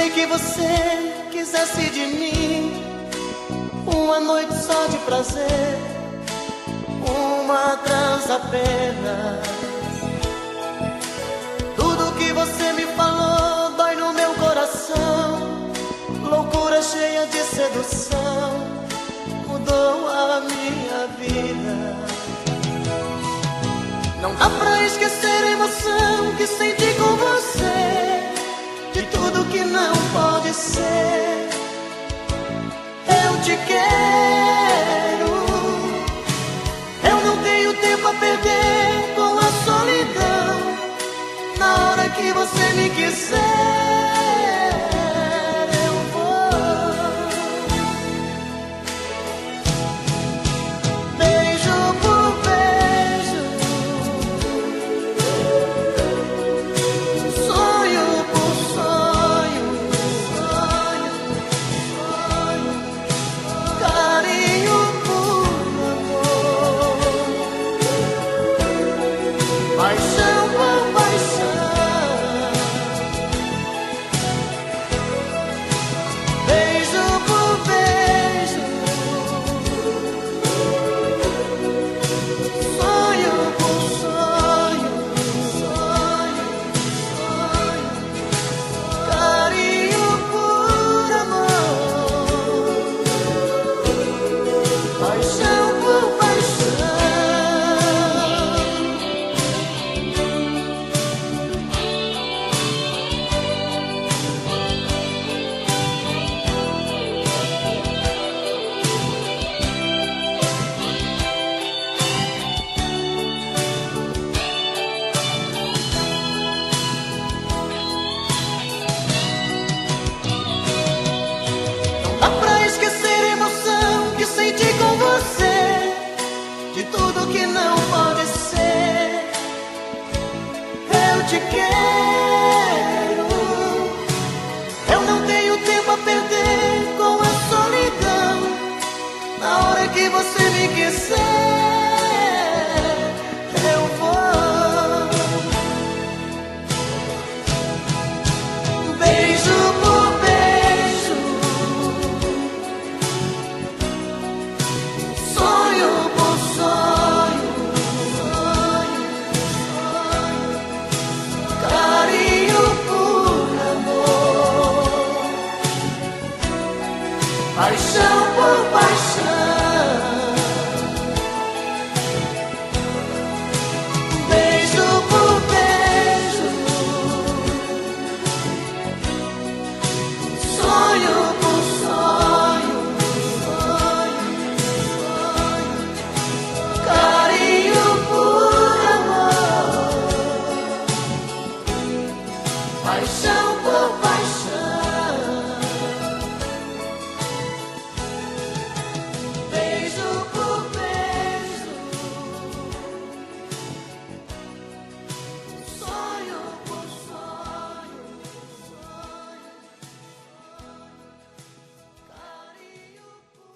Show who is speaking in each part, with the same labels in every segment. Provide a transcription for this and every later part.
Speaker 1: Pensei que você quisesse de mim uma noite só de prazer, uma trans apenas. Tudo que você me falou dói no meu coração. Loucura cheia de sedução mudou a minha vida. Não dá pra esquecer a emoção que senti com você, de tudo que não pode ser. Eu te quero, eu não tenho tempo a perder com a solidão. Na hora que você me quiser, eu vou. Beijo por beijo, sonho por sonho, sonho, sonho, carinho por amor, paixão por paixão. Beijo por beijo, sonho por sonho, sonho, sonho, carinho por amor, paixão por paixão. Não dá pra esquecer a emoção que senti com você, de tudo que não pode ser. Eu te quero, eu não tenho tempo a perder com a solidão. Na hora que você me quiser, eu vou. Beijo por beijo, sonho por sonho, sonho, sonho, carinho por amor, paixão por paixão. Beijo por beijo, sonho por sonho, sonho, sonho, carinho por amor, paixão por paixão. Beijo por beijo, sonho por sonho, sonho, carinho por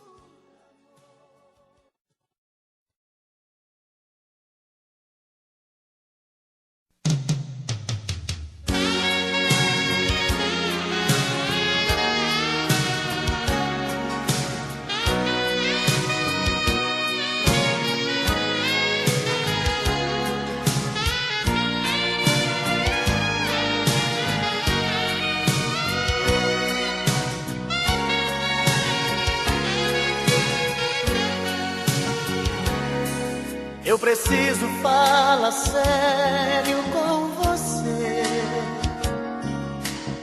Speaker 1: Eu preciso falar sério com você.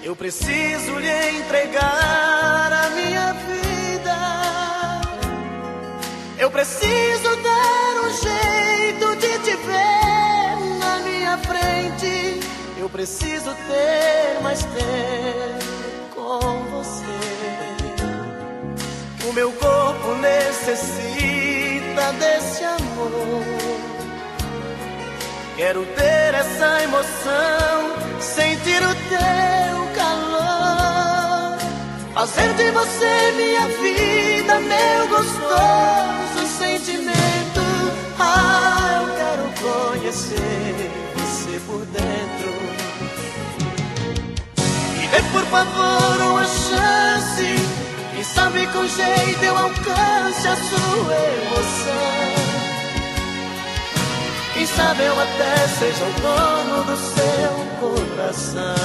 Speaker 1: Eu preciso lhe entregar a minha vida. Eu preciso dar um jeito de te ver na minha frente. Eu preciso ter mais tempo com você. O meu corpo necessita desse amor. Quero ter essa emoção, sentir o teu calor, fazer de você minha vida, meu gostoso sentimento. Ah, eu quero conhecer você por dentro. Dê por favor uma chance, quem sabe com jeito eu alcance a sua emoção. Quem sabe eu até seja o dono do seu coração.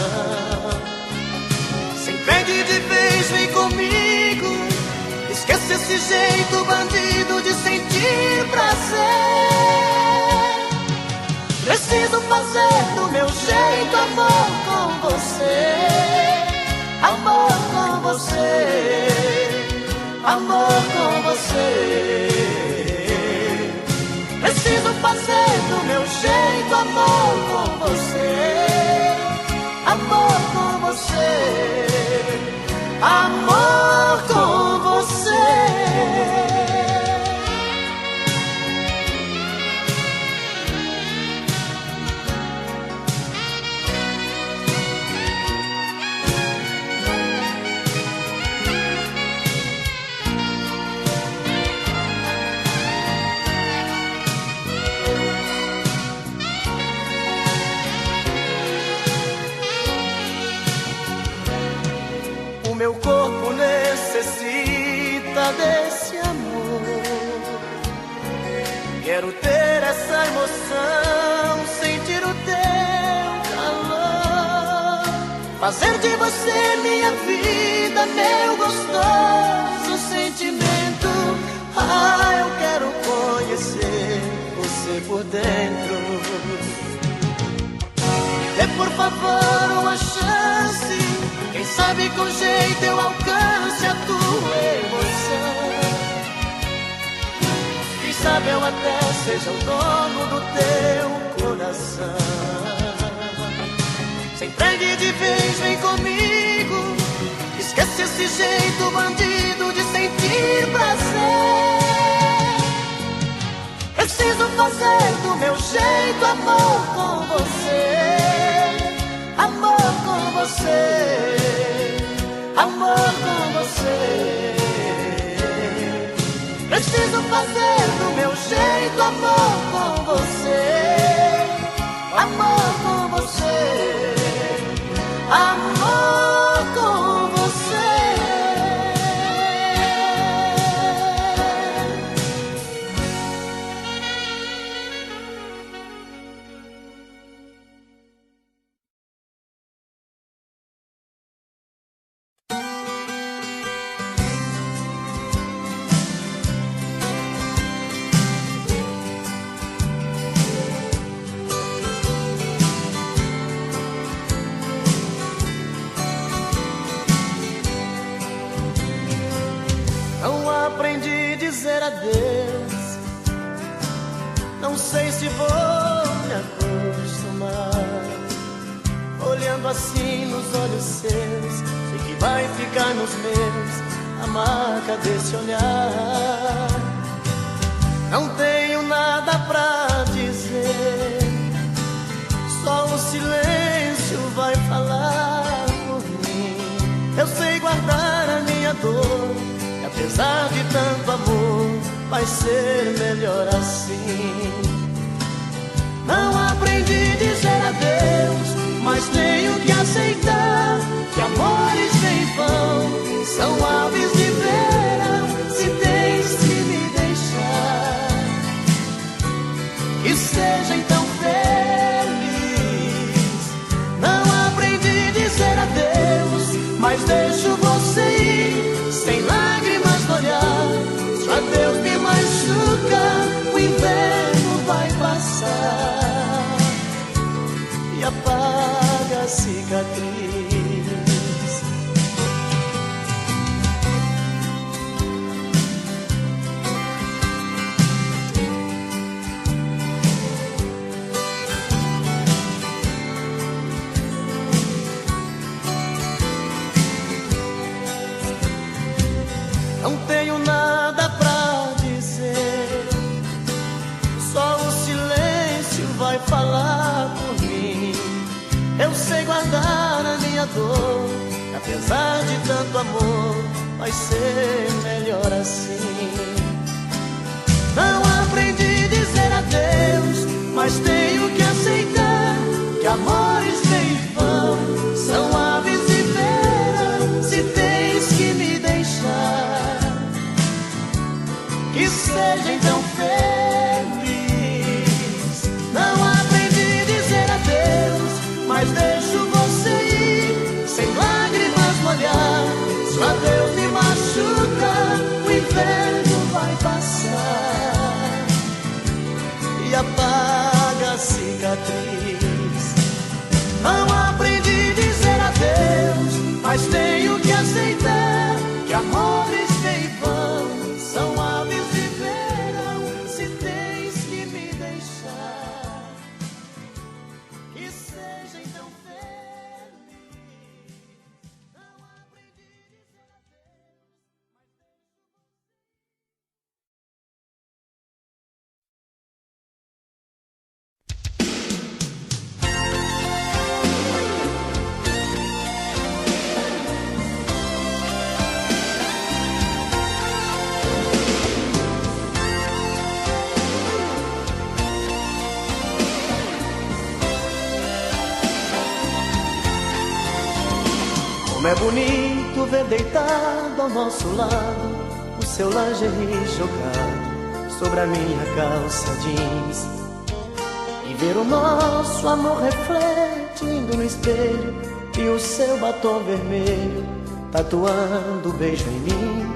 Speaker 1: Se entregue de vez, vem comigo, esquece esse jeito bandido de sentir prazer. Preciso fazer do meu jeito amor com você, amor com você, amor com você. Preciso fazer do meu jeito amor com você, amor com você, amor com você. Meu corpo necessita desse amor. Quero ter essa emoção, sentir o teu calor, fazer de você minha vida, meu gostoso sentimento. Ah, eu quero conhecer você por dentro. Dê por favor uma chance, quem sabe com jeito eu alcance a tua emoção. Quem sabe eu até seja o dono do teu coração. Se entregue de vez, vem comigo, esquece esse jeito bandido de sentir prazer. Preciso fazer do meu jeito amor com você, amor com você, amor com você. Preciso fazer do meu jeito amor com você, amor com você, amor com você. Aprendi a dizer adeus, não sei se vou me acostumar. Olhando assim nos olhos seus, sei que vai ficar nos meus a marca desse olhar. Não tenho nada pra dizer, só o silêncio vai falar por mim. Eu sei guardar a minha dor, apesar de tanto amor, vai ser melhor assim. Não aprendi a dizer adeus, mas tenho que aceitar que amores vêm e vão, são aves de verão, se tens que me deixar. Que seja então feliz. Não aprendi a dizer adeus, mas deixo você ir, sem lágrimas no olhar. Se o adeus me machuca, o inverno vai passar e apaga a cicatriz. Não tenho nada pra dizer, só o silêncio vai falar por mim. Eu sei guardar a minha dor, apesar de tanto amor, vai ser melhor assim. Não aprendi a dizer adeus, mas tenho que aceitar que amores vêm e vão, são aves e seja então feliz. Não aprendi a dizer adeus, mas deixo você ir, sem lágrimas molhar. Se o adeus me machuca, o inverno vai passar e apaga a cicatriz. Não aprendi a dizer adeus, mas tenho que aceitar que amores que vão são aves de verão. Se tens que me deixar, que seja então feliz. Não aprendi a dizer como é bonito ver deitado ao nosso lado o seu lingerie jogado sobre a minha calça jeans, e ver o nosso amor refletindo no espelho e o seu batom vermelho tatuando o beijo em mim.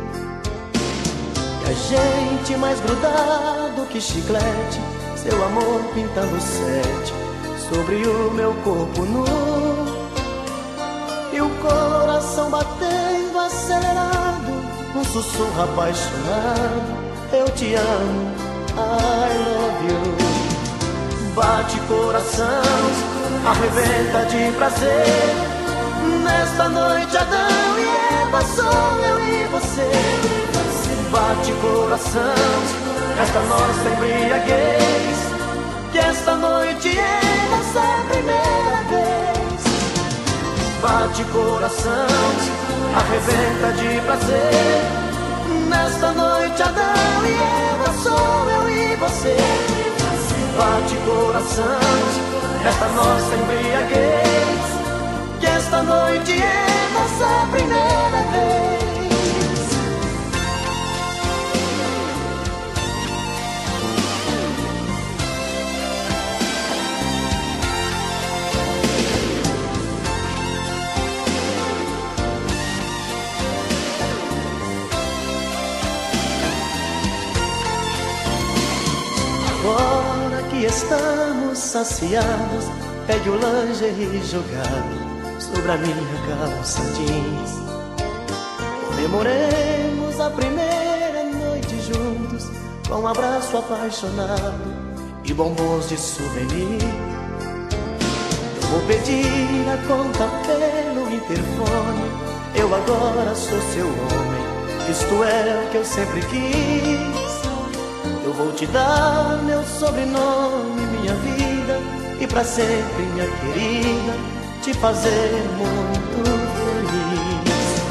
Speaker 1: E a gente mais grudado que chiclete, seu amor pintando sete sobre o meu corpo nu, e o coração batendo acelerado, um sussurro apaixonado: eu te amo, I love you. Bate coração, arrebenta de prazer, nesta noite Adão e Eva sou eu e você. Bate coração, esta nossa embriaguez, que esta noite é nossa primeira vez. Bate coração, arrebenta de prazer, nesta noite Adão e Eva sou eu e você. Bate coração, esta nossa embriaguez, que esta noite é nossa primeira vez. Agora que estamos saciados, pegue o lingerie jogado sobre a minha calça jeans. Comemoremos a primeira noite juntos, com um abraço apaixonado e bombons de souvenir. Eu vou pedir a conta pelo interfone, eu agora sou seu homem, isto é o que eu sempre quis. Eu vou te dar meu sobrenome, minha vida, e pra sempre, minha querida, te fazer muito feliz.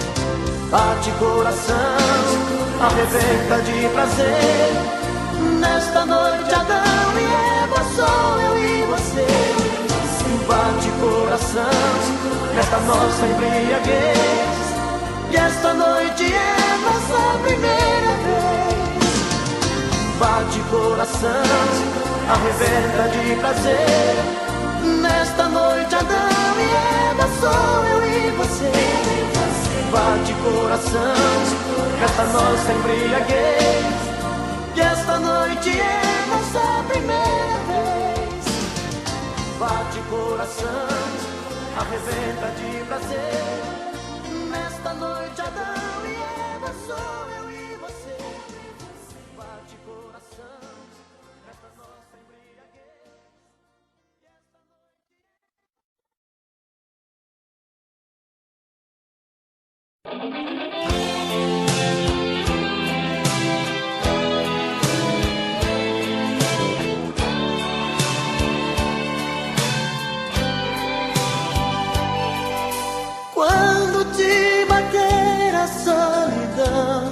Speaker 1: Bate coração, arrebenta de prazer, nesta noite Adão e Eva sou eu e você. Bate coração, nesta nossa embriaguez, que esta noite é nossa primeira vez. Bate coração, arrebenta de prazer, nesta noite Adão e Eva sou eu e você. Bate coração, esta nossa embriaguez, que esta noite é nossa primeira vez. Bate coração, arrebenta de prazer, nesta noite Adão e Eva sou eu e você. Bate coração, esta nossa embriaguez, que esta noite quando te bater a solidão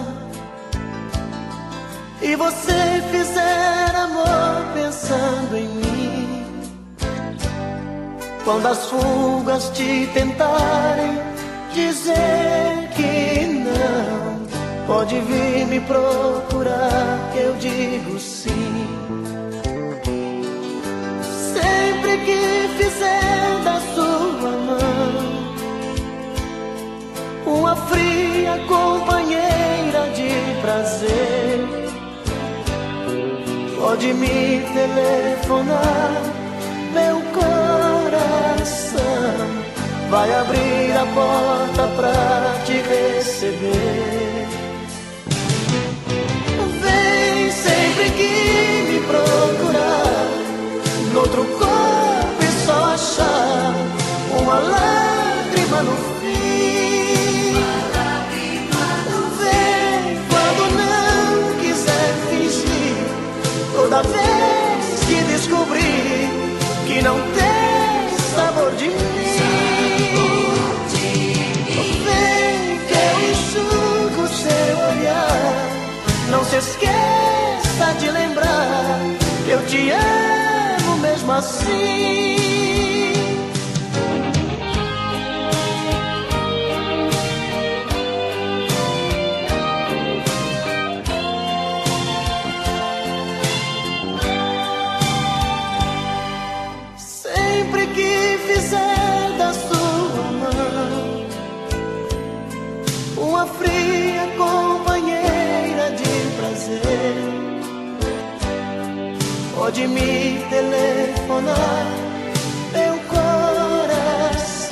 Speaker 1: e você fizer amor pensando em mim, quando as fugas te tentarem dizer que não, Pode vir me procurar, que eu digo sim. Sempre que fizer da sua mão uma fria companheira de prazer, pode me telefonar, meu coração vai abrir a porta pra te receber. Vem sempre que me procurar, noutro corpo e só achar uma lágrima no fim. Vem quando não quiser fingir, toda vez que descobrir que não tem sabor de mim. Vem que eu enxugo seu olhar, não se esqueça de lembrar que eu te amo mesmo assim. Sempre que fizer da sua mão uma fria companheira de prazer, pode me telefonar, meu coração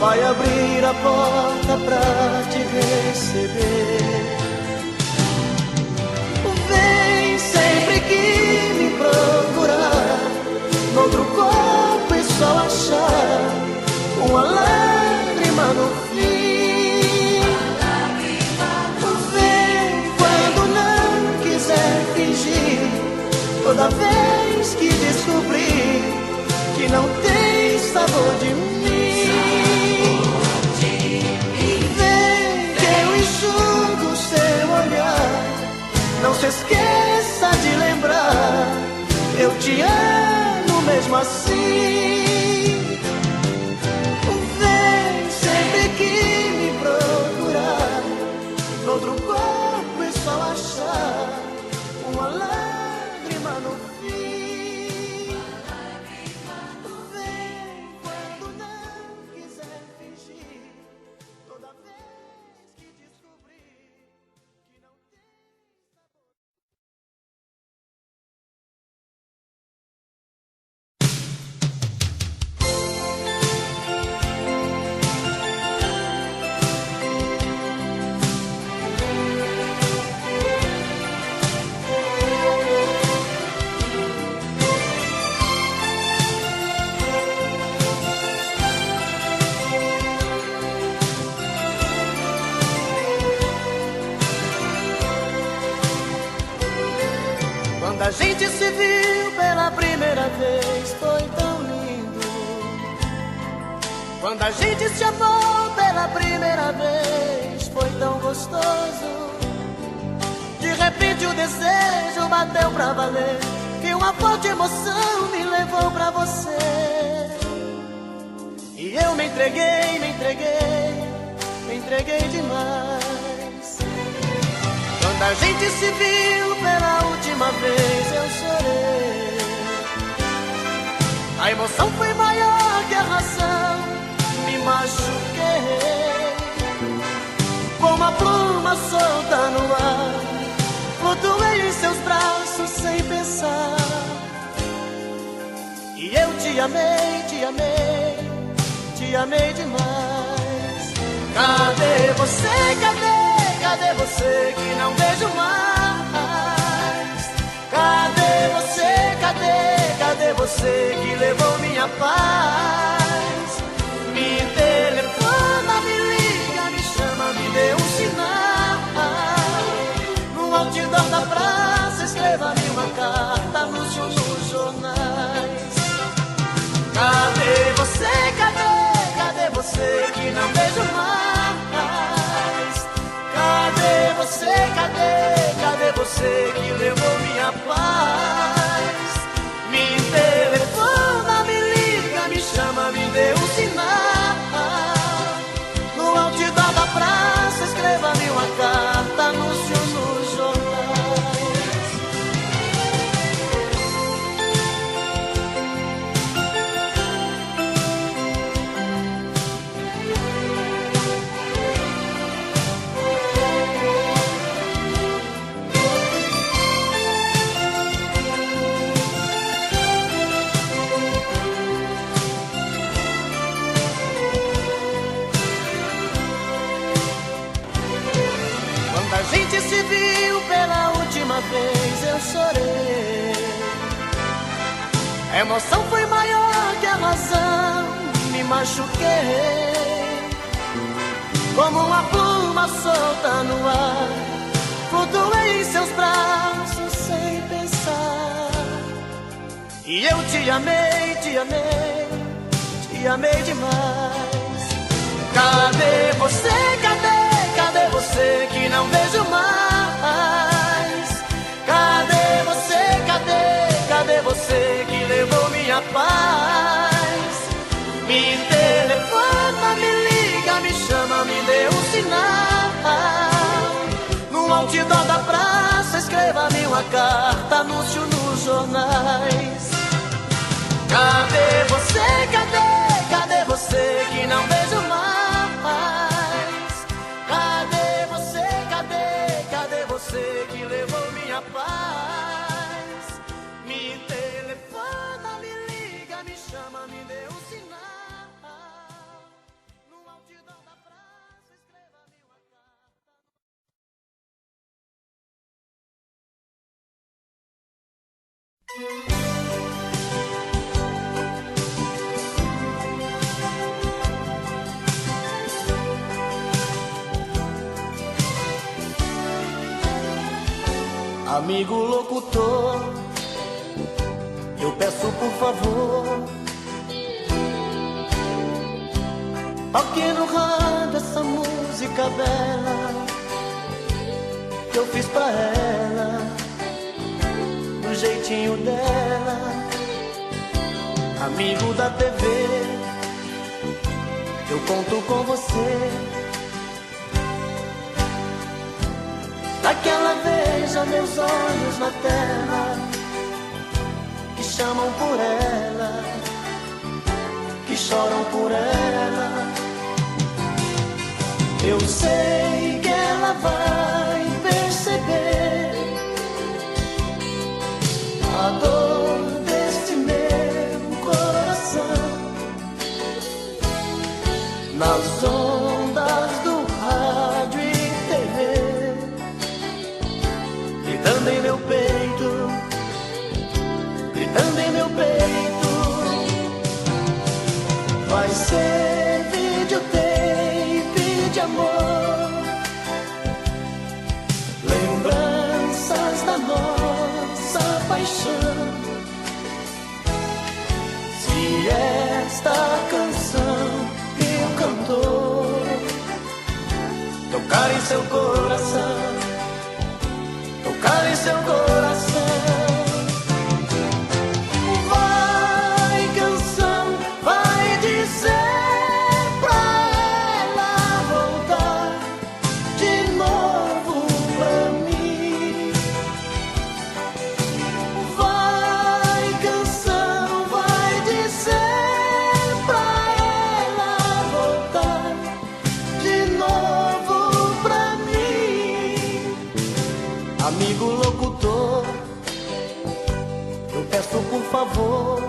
Speaker 1: vai abrir a porta pra te receber. Vem sempre que me procurar, noutro corpo e só achar uma lágrima no fim. Vem quando não quiser fingir, toda vez que descobrir que não tem sabor de mim. Vem que eu enxugo seu olhar, não se esqueça de lembrar, eu te amo mesmo assim. Vem sempre que me procurar, noutro corpo e só achar uma lágrima no fim. Vem quando não quiser fingir, toda vez que descobrir que não tem sabor. Quando a gente se viu pela primeira vez foi tão lindo. Quando a gente se amou pela primeira vez foi tão gostoso. De repente o desejo bateu pra valer, que uma forte emoção me levou pra você. E eu me entreguei, me entreguei, me entreguei demais. Quando a gente se viu pela última vez eu chorei. A emoção foi maior que a razão, me machuquei. Como uma pluma solta no ar, flutuei em seus braços sem pensar. E eu te amei, te amei, te amei demais. Cadê você, cadê? Cadê você que não vejo mais? Cadê você, cadê? Cadê você que levou minha paz? Me telefona, me liga, me chama, me dê um sinal. No outdoor da praça, escreva-me uma carta nos jornais. Cadê você, cadê? Cadê você que não vejo mais? Cadê você, cadê? Cadê você que levou minha paz? Me telefona, me liga, me chama, me dê um sinal. No outdoor da praça, escreva-me uma carta chorei. A emoção foi maior que a razão, me machuquei. Como uma pluma solta no ar, flutuei em seus braços sem pensar. E eu te amei, te amei, te amei demais. Cadê você, cadê você que não vejo mais? Cadê você, cadê você que levou minha paz? Me telefona, me liga, me chama, me dê um sinal. No outdoor da praça, escreva-me uma carta, anúncio nos jornais. Cadê você, cadê você que não vejo mais? Cadê você, cadê você que levou minha paz? Me telefona, me liga, me chama, me dê um sinal. No outdoor da praça, escreva-me uma carta. Amigo locutor, eu peço por favor, toque no rádio essa música bela que eu fiz pra ela, do jeitinho dela. Amigo da TV, eu conto com você. Daquela veja meus olhos na terra, que chamam por ela, que choram por ela. Eu sei que ela vai perceber a dor deste meu coração nas ondas do rádio e TV, gritando em meu peito, gritando em meu peito. Vai ser videotape de amor, lembranças da nossa paixão. Se esta canção que o cantor tocar em seu coração, tocar em seu coração. Vai, canção, vai dizer pra ela voltar de novo pra mim. Vai, canção, vai dizer pra ela voltar de novo pra mim. Amigo locutor, eu peço por favor,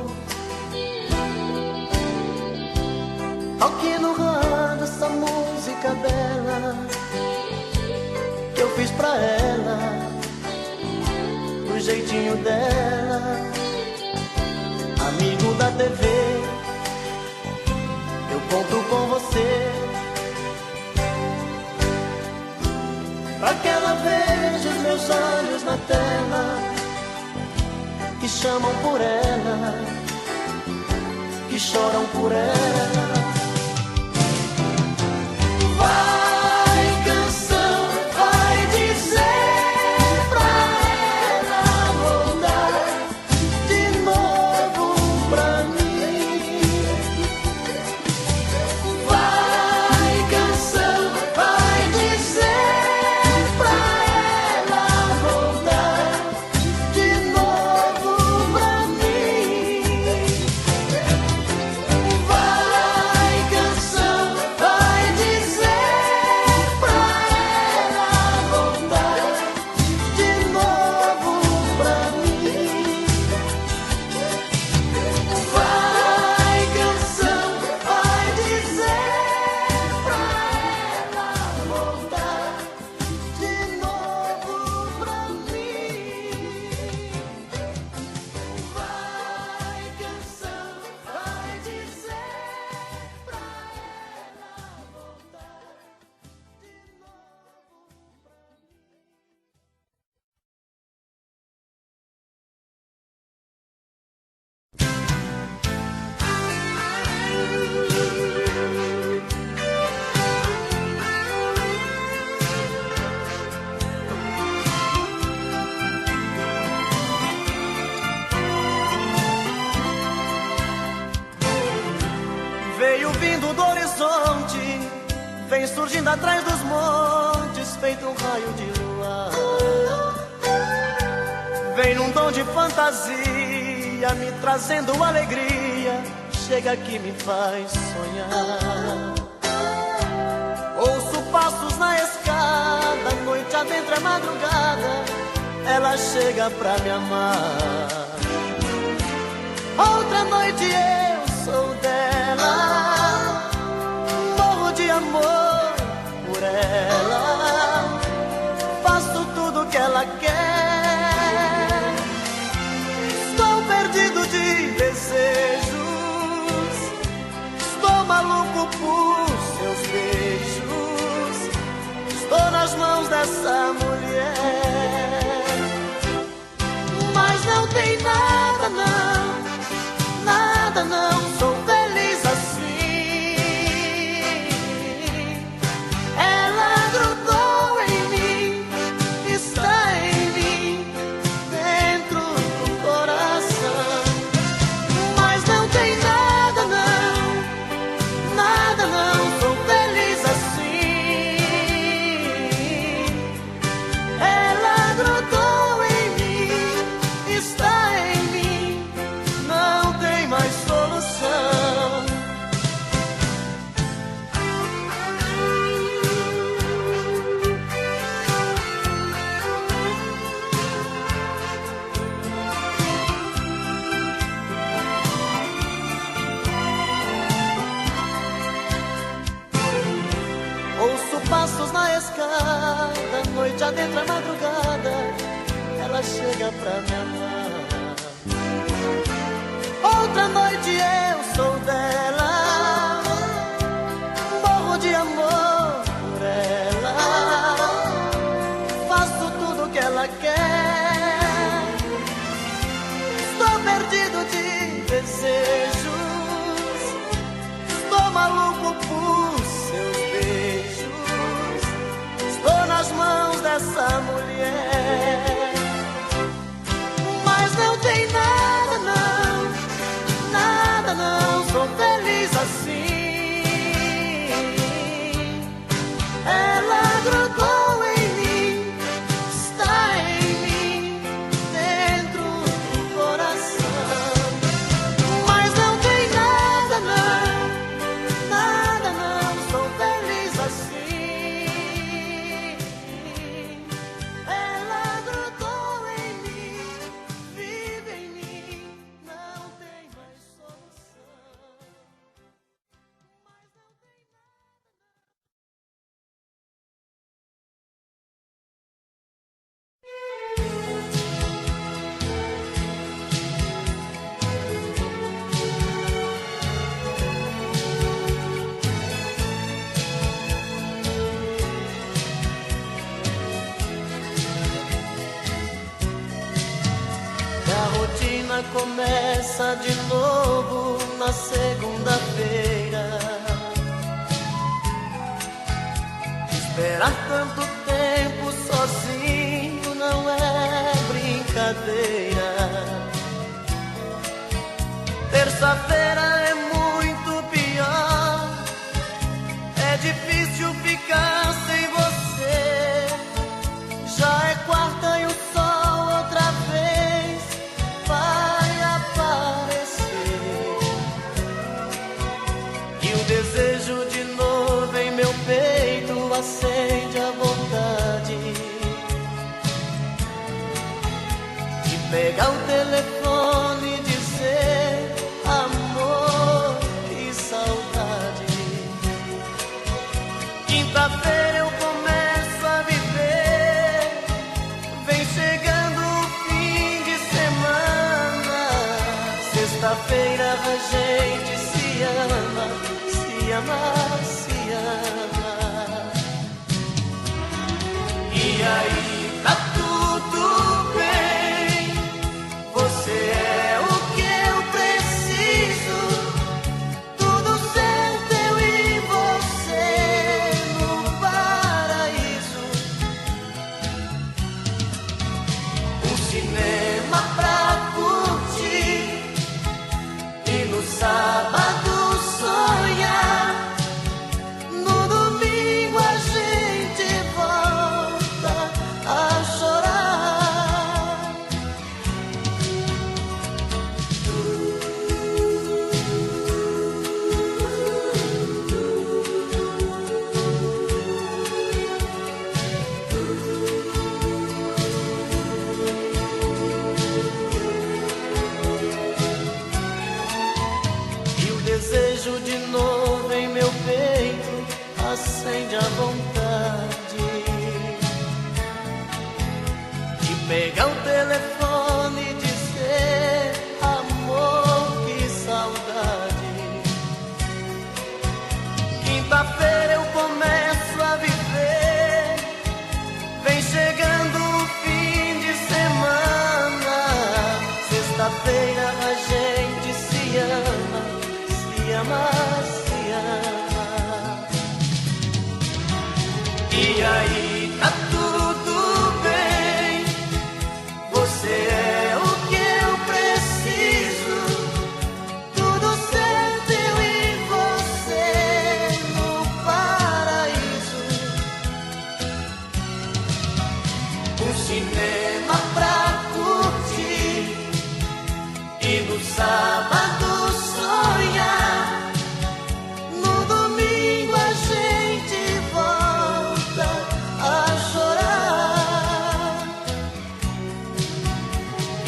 Speaker 1: toque no rádio essa música bela que eu fiz pra ela, do jeitinho dela. Amigo da TV, eu conto com você, pra que ela veja os meus olhos na tela, que chamam por ela, que choram por ela. Vai, canção, vai dizer pra ela voltar de novo pra mim. Vai, canção, vai dizer pra ela voltar de novo pra mim. Vai, surgindo atrás dos montes, feito um raio de luar. Vem num tom de fantasia, me trazendo alegria, chega que me faz sonhar. Ouço passos na escada, noite adentro é madrugada, ela chega pra me amar. Outra noite eu sou dela, morro de amor por ela, faço tudo que ela quer. Estou perdido de desejos, estou maluco por seus beijos, estou nas mãos dessa mulher. Mas não tem nada não, nada não, sou feliz assim. Ela grudou em mim, está em mim, dentro do coração. Mas não tem nada não, nada não, sou feliz assim. Ela grudou em mim, está em mim, não tem mais solução. Ouço passos na escada, noite adentro é madrugada, ela chega pra me amar. Outra noite eu sou dela, morro de amor por ela, faço tudo que ela quer. Estou perdido de desejos, estou maluco por seus beijos, estou nas mãos dessa mulher. Mas não tem nada não, nada não, sou feliz assim. Ela grudou em mim, está em mim, dentro do coração. Mas não tem nada não, nada não, sou feliz assim. Ela grudou em mim, vive em mim, não tem mais solução. Mas não tem E a rotina começa de novo na segunda-feira. Esperar tanto tempo sozinho não é brincadeira. Terça-feira é muito pior, é difícil ficar sem você. Já é quarta e o sol outra vez vai aparecer. E o desejo de novo em meu peito acende a vontade de pegar o telefone e dizer amor e saudade. Quinta-feira eu começo a viver, vem chegando o fim de semana. Sexta-feira a gente se ama, se ama, se ama. E aí tá tudo bem, você é o que eu preciso, tudo certo eu e você no paraíso. Um cinema pra curtir e no sábado sonhar, no domingo pegar o telefone e dizer: amor, que saudade. Quinta-feira eu começo a viver, vem chegando o fim de semana. Sexta-feira a gente se ama, se ama, se ama. E aí, tá tudo bem, você é o que eu preciso, tudo certo, eu e você no paraíso. Um cinema pra curtir e no sábado sonhar. No domingo a gente volta a chorar.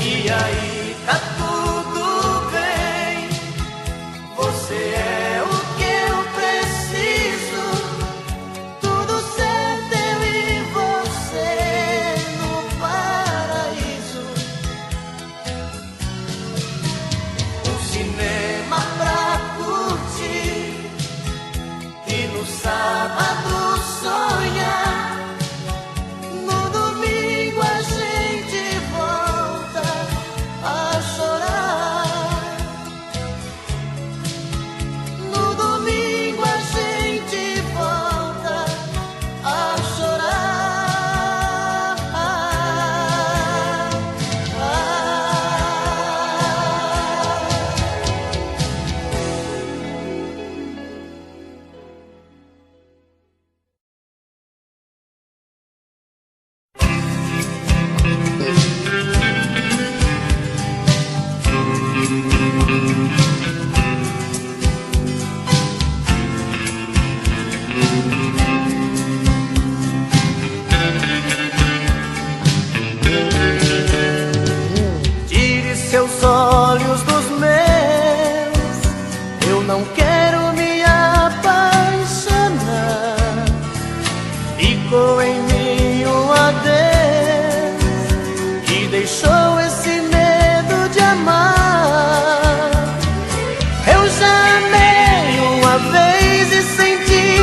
Speaker 1: E aí, tá tudo bem, você é o que eu preciso, tudo certo, eu e você no paraíso. Um cinema pra curtir e no sábado sonhar. No domingo a gente volta a chorar. No domingo a gente volta a chorar. Tire seus olhos dos meus, eu não quero me apaixonar. Ficou em mim um adeus que deixou esse medo de amar. Eu já amei uma vez e senti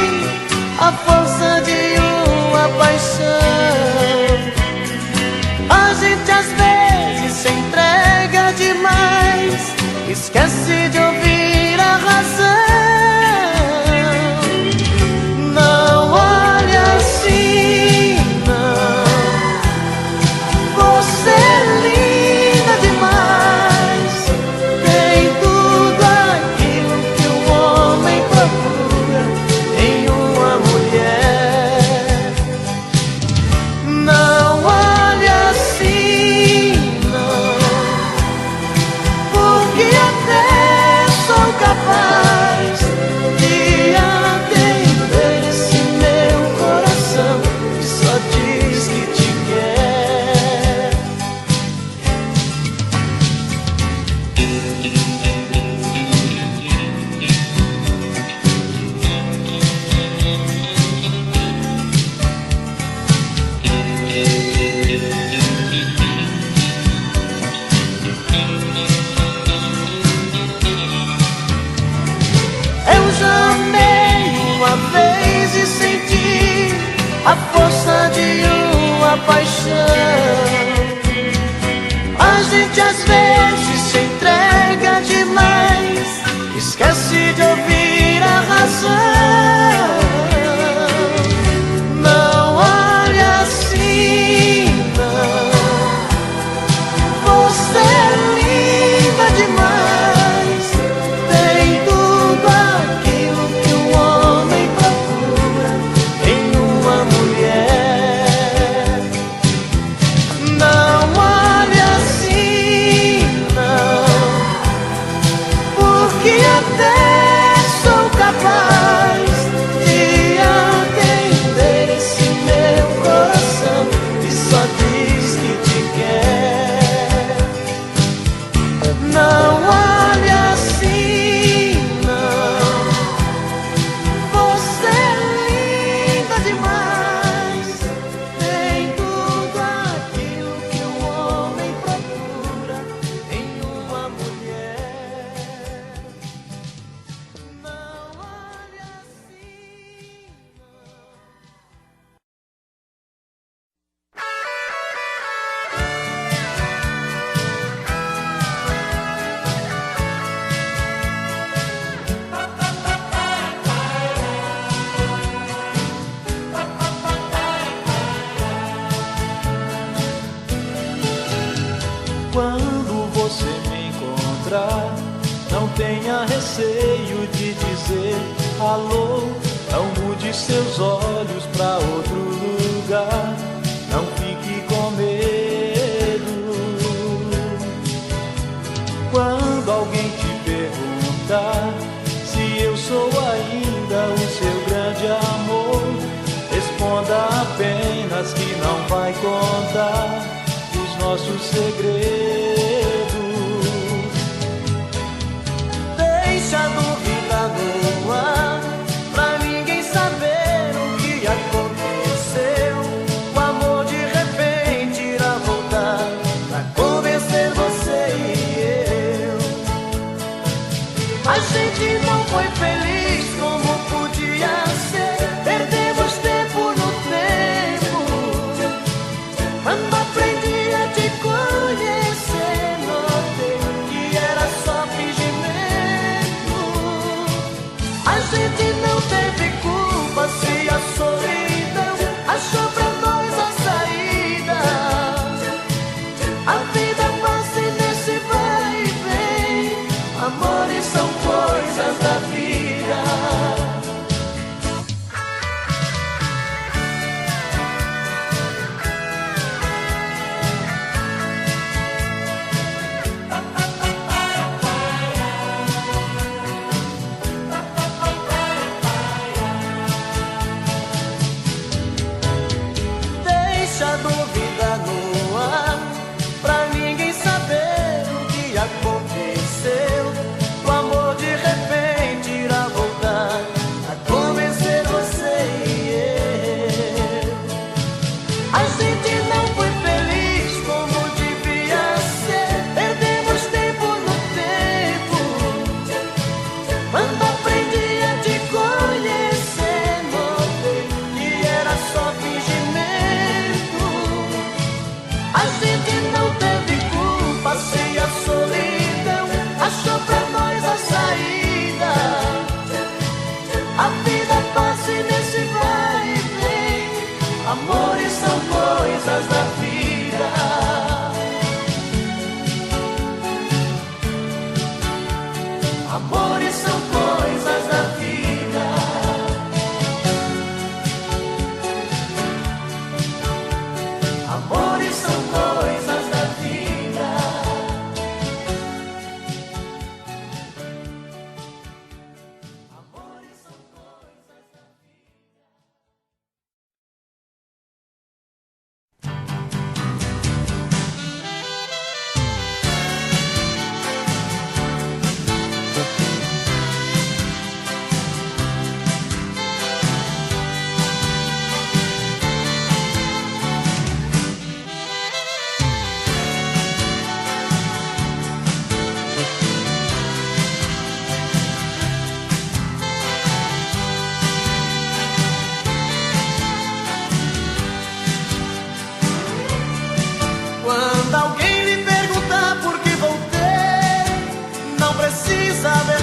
Speaker 1: a força de uma paixão. A gente às vezes se entrega demais, esquece de ouvir a razão. Não olhe assim, não. Você é linda demais, tem tudo aquilo que um homem procura em uma mulher. Não olhe assim, não, porque até sou capaz de atender esse meu coração que só diz que te quer. Eu já amei uma vez e senti a força de uma paixão. A gente às vezes se entrega demais, esquece de ouvir a razão. Não olhe assim, não. Você é linda demais, tem tudo aquilo que um homem procura em uma mulher. Não olhe assim, não, porque até sou capaz
Speaker 2: Quando você me encontrar, não tenha receio de dizer alô. Não mude seus olhos pra outro lugar, não fique com medo. Quando alguém te perguntar se eu sou ainda o seu grande amor, responda apenas que não vai contar os nossos segredos.
Speaker 1: Deixa a dúvida no ar, pra ninguém saber o que aconteceu. O amor de repente irá voltar pra convencer você e eu. A gente não foi feliz como podia ser. Perdemos tempo no tempo. Quando aprendi a te conhecer, notei que era só fingimento. A gente não teve culpa se a solidão achou pra nós a saída. A vida passa nesse vai e vem. Amores são coisas da vida. Deixa a dúvida no ar, pra ninguém saber o que aconteceu. O amor de repente irá voltar a convencer você e eu. A gente não foi feliz como devia ser. Perdemos tempo no tempo. Quando aprendi a te conhecer, notei que era só fingimento. A gente não teve culpa se a solidão achou pra nós a saída. A vida passa nesse vai e vem. Amores são coisas da vida. Amores são coisas da vida. Amores são coisas da vida. Amores são coisas da Quando alguém lhe perguntar por que voltei, não precisa ver